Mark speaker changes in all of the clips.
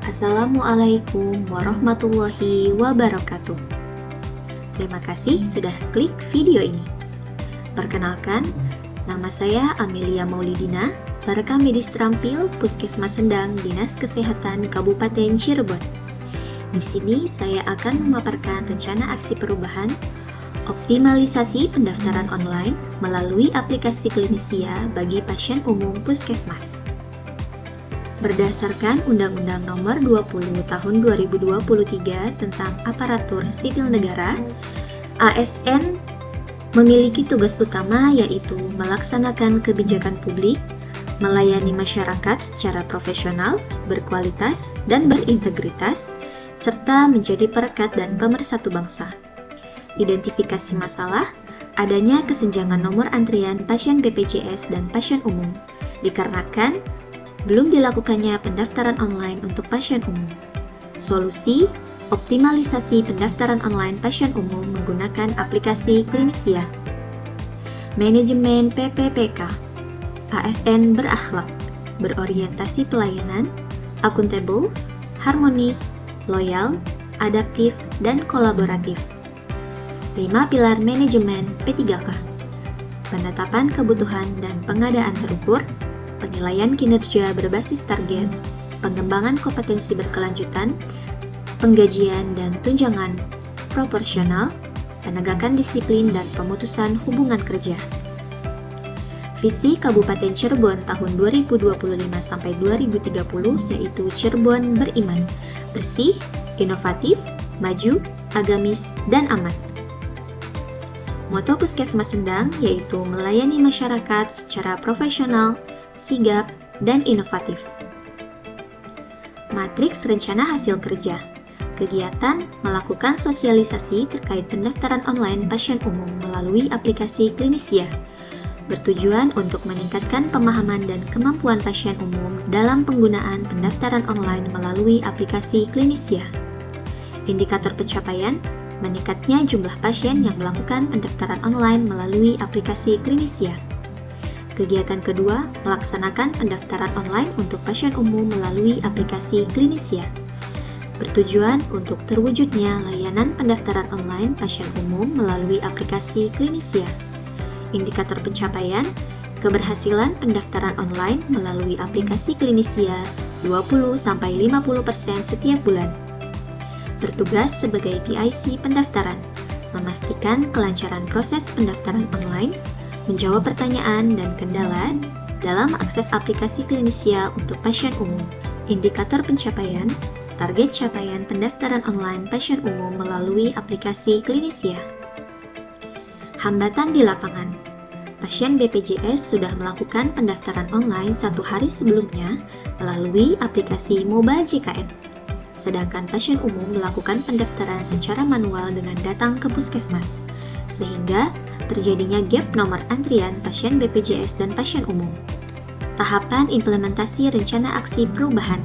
Speaker 1: Assalamualaikum warahmatullahi wabarakatuh. Terima kasih sudah klik video ini. Perkenalkan, nama saya Amelia Maulidina, perekam medis terampil Puskesmas Sendang Dinas Kesehatan Kabupaten Cirebon. Di sini saya akan memaparkan rencana aksi perubahan optimalisasi pendaftaran online melalui aplikasi Klinisia bagi pasien umum Puskesmas. Berdasarkan Undang-Undang Nomor 20 Tahun 2023 tentang Aparatur Sipil Negara, ASN memiliki tugas utama yaitu melaksanakan kebijakan publik, melayani masyarakat secara profesional, berkualitas, dan berintegritas, serta menjadi perekat dan pemersatu bangsa. Identifikasi masalah, adanya kesenjangan nomor antrian pasien BPJS dan pasien umum, dikarenakan belum dilakukannya pendaftaran online untuk pasien umum. Solusi, optimalisasi pendaftaran online pasien umum menggunakan aplikasi Klinisia. Manajemen PPPK, ASN berakhlak, berorientasi pelayanan, akuntabel, harmonis, loyal, adaptif, dan kolaboratif. 5 pilar manajemen P3K, penetapan kebutuhan dan pengadaan terukur, penilaian kinerja berbasis target, pengembangan kompetensi berkelanjutan, penggajian dan tunjangan proporsional, penegakan disiplin dan pemutusan hubungan kerja. Visi Kabupaten Cirebon tahun 2025 sampai 2030 yaitu Cirebon beriman, bersih, inovatif, maju, agamis, dan aman. Moto Puskesmas Sendang yaitu melayani masyarakat secara profesional, sigap, dan inovatif. Matriks rencana hasil kerja. Kegiatan melakukan sosialisasi terkait pendaftaran online pasien umum melalui aplikasi Klinisia, bertujuan untuk meningkatkan pemahaman dan kemampuan pasien umum dalam penggunaan pendaftaran online melalui aplikasi Klinisia. Indikator pencapaian, meningkatnya jumlah pasien yang melakukan pendaftaran online melalui aplikasi Klinisia. Kegiatan kedua, melaksanakan pendaftaran online untuk pasien umum melalui aplikasi Klinisia, bertujuan untuk terwujudnya layanan pendaftaran online pasien umum melalui aplikasi Klinisia. Indikator pencapaian, keberhasilan pendaftaran online melalui aplikasi Klinisia 20-50% setiap bulan. Bertugas sebagai PIC pendaftaran, memastikan kelancaran proses pendaftaran online, menjawab pertanyaan dan kendala dalam akses aplikasi Klinisia untuk pasien umum. Indikator pencapaian, target capaian pendaftaran online pasien umum melalui aplikasi Klinisia. Hambatan di lapangan. Pasien BPJS sudah melakukan pendaftaran online 1 hari sebelumnya melalui aplikasi Mobile JKN. Sedangkan pasien umum melakukan pendaftaran secara manual dengan datang ke puskesmas, sehingga terjadinya gap nomor antrian pasien BPJS dan pasien umum. Tahapan implementasi rencana aksi perubahan.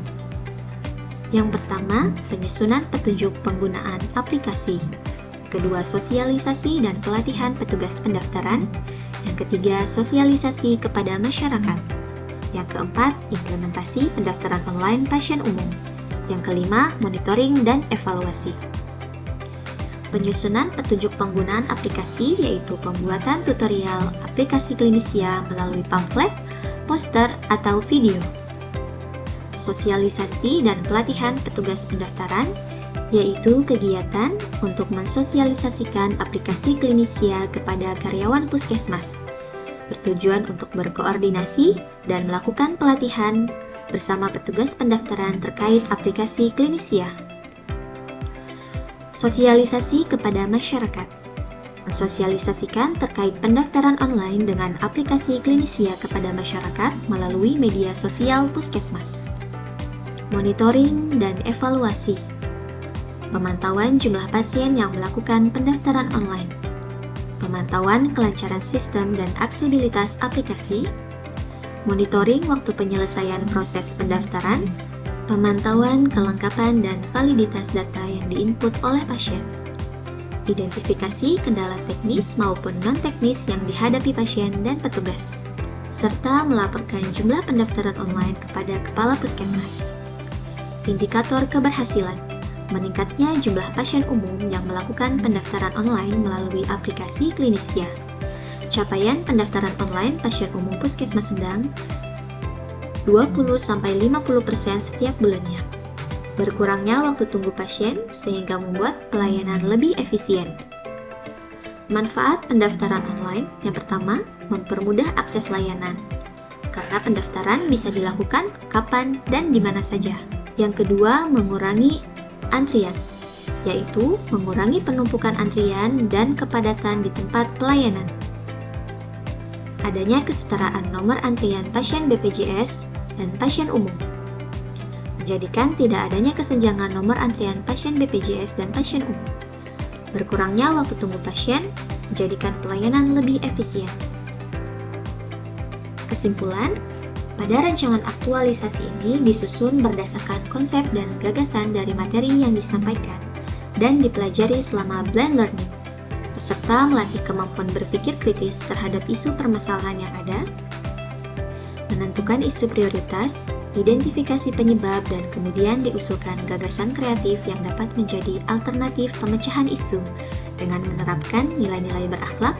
Speaker 1: Yang pertama, penyusunan petunjuk penggunaan aplikasi. Kedua, sosialisasi dan pelatihan petugas pendaftaran. Yang ketiga, sosialisasi kepada masyarakat. Yang keempat, implementasi pendaftaran online pasien umum. Yang kelima, monitoring dan evaluasi. Penyusunan petunjuk penggunaan aplikasi yaitu pembuatan tutorial aplikasi Klinisia melalui pamflet, poster, atau video. Sosialisasi dan pelatihan petugas pendaftaran yaitu kegiatan untuk mensosialisasikan aplikasi Klinisia kepada karyawan puskesmas, bertujuan untuk berkoordinasi dan melakukan pelatihan bersama petugas pendaftaran terkait aplikasi Klinisia. Sosialisasi kepada masyarakat. Mensosialisasikan terkait pendaftaran online dengan aplikasi Klinisia kepada masyarakat melalui media sosial puskesmas. Monitoring dan evaluasi. Pemantauan jumlah pasien yang melakukan pendaftaran online. Pemantauan kelancaran sistem dan aksesibilitas aplikasi. Monitoring waktu penyelesaian proses pendaftaran. Pemantauan kelengkapan dan validitas data yang diinput oleh pasien. Identifikasi kendala teknis maupun non-teknis yang dihadapi pasien dan petugas. serta melaporkan jumlah pendaftaran online kepada Kepala Puskesmas. Indikator keberhasilan: meningkatnya jumlah pasien umum yang melakukan pendaftaran online melalui aplikasi Klinisia. Capaian pendaftaran online pasien umum puskesmas sedang 20-50% setiap bulannya. Berkurangnya waktu tunggu pasien sehingga membuat pelayanan lebih efisien. Manfaat pendaftaran online: yang pertama, mempermudah akses layanan, karena pendaftaran bisa dilakukan kapan dan di mana saja. Yang kedua, mengurangi antrian, yaitu mengurangi penumpukan antrian dan kepadatan di tempat pelayanan. Adanya kesetaraan nomor antrian pasien BPJS dan pasien umum, menjadikan tidak adanya kesenjangan nomor antrian pasien BPJS dan pasien umum. Berkurangnya waktu tunggu pasien, menjadikan pelayanan lebih efisien. Kesimpulan, pada rancangan aktualisasi ini disusun berdasarkan konsep dan gagasan dari materi yang disampaikan dan dipelajari selama blend learning, peserta melatih kemampuan berpikir kritis terhadap isu permasalahan yang ada, menentukan isu prioritas, identifikasi penyebab, dan kemudian diusulkan gagasan kreatif yang dapat menjadi alternatif pemecahan isu dengan menerapkan nilai-nilai berakhlak,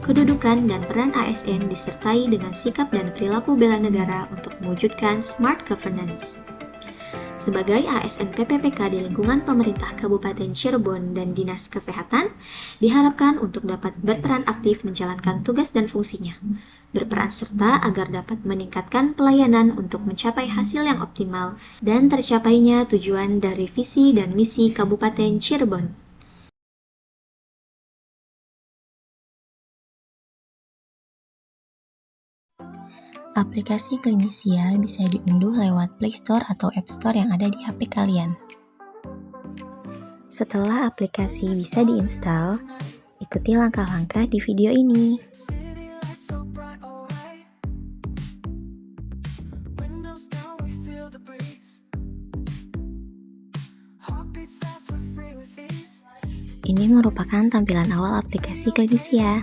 Speaker 1: kedudukan, dan peran ASN disertai dengan sikap dan perilaku bela negara untuk mewujudkan smart governance. Sebagai ASN PPPK di lingkungan pemerintah Kabupaten Cirebon dan Dinas Kesehatan, diharapkan untuk dapat berperan aktif menjalankan tugas dan fungsinya, berperan serta agar dapat meningkatkan pelayanan untuk mencapai hasil yang optimal dan tercapainya tujuan dari visi dan misi Kabupaten Cirebon.
Speaker 2: Aplikasi Klinisia bisa diunduh lewat Play Store atau App Store yang ada di HP kalian. Setelah aplikasi bisa diinstal, ikuti langkah-langkah di video ini. Ini merupakan tampilan awal aplikasi Klinisia.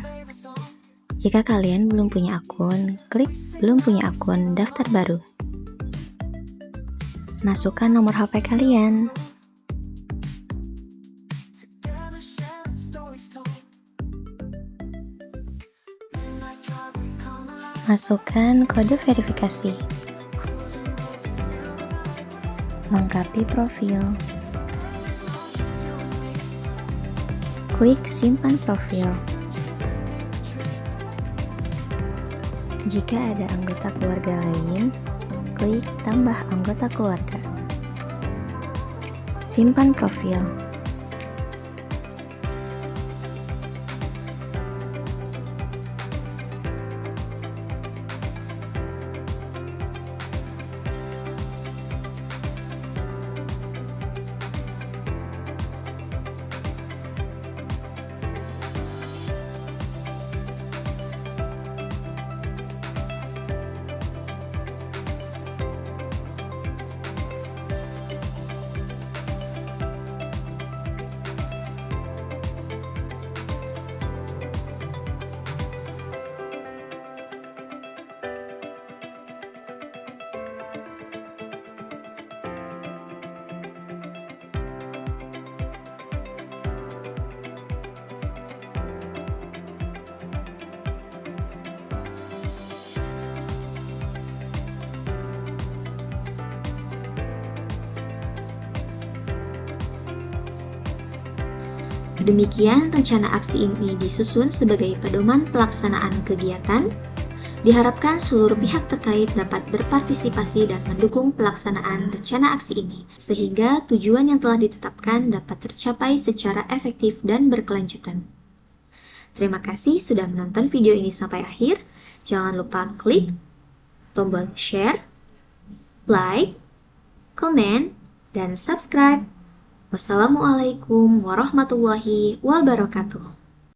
Speaker 2: Jika kalian belum punya akun, klik belum punya akun daftar baru. Masukkan nomor HP kalian. Masukkan kode verifikasi. Lengkapi profil. Klik simpan profil. Jika ada anggota keluarga lain, klik tambah anggota keluarga. Simpan profil.
Speaker 1: Demikian rencana aksi ini disusun sebagai pedoman pelaksanaan kegiatan. Diharapkan seluruh pihak terkait dapat berpartisipasi dan mendukung pelaksanaan rencana aksi ini, sehingga tujuan yang telah ditetapkan dapat tercapai secara efektif dan berkelanjutan. Terima kasih sudah menonton video ini sampai akhir. Jangan lupa klik tombol share, like, komen, dan subscribe. Wassalamualaikum warahmatullahi wabarakatuh.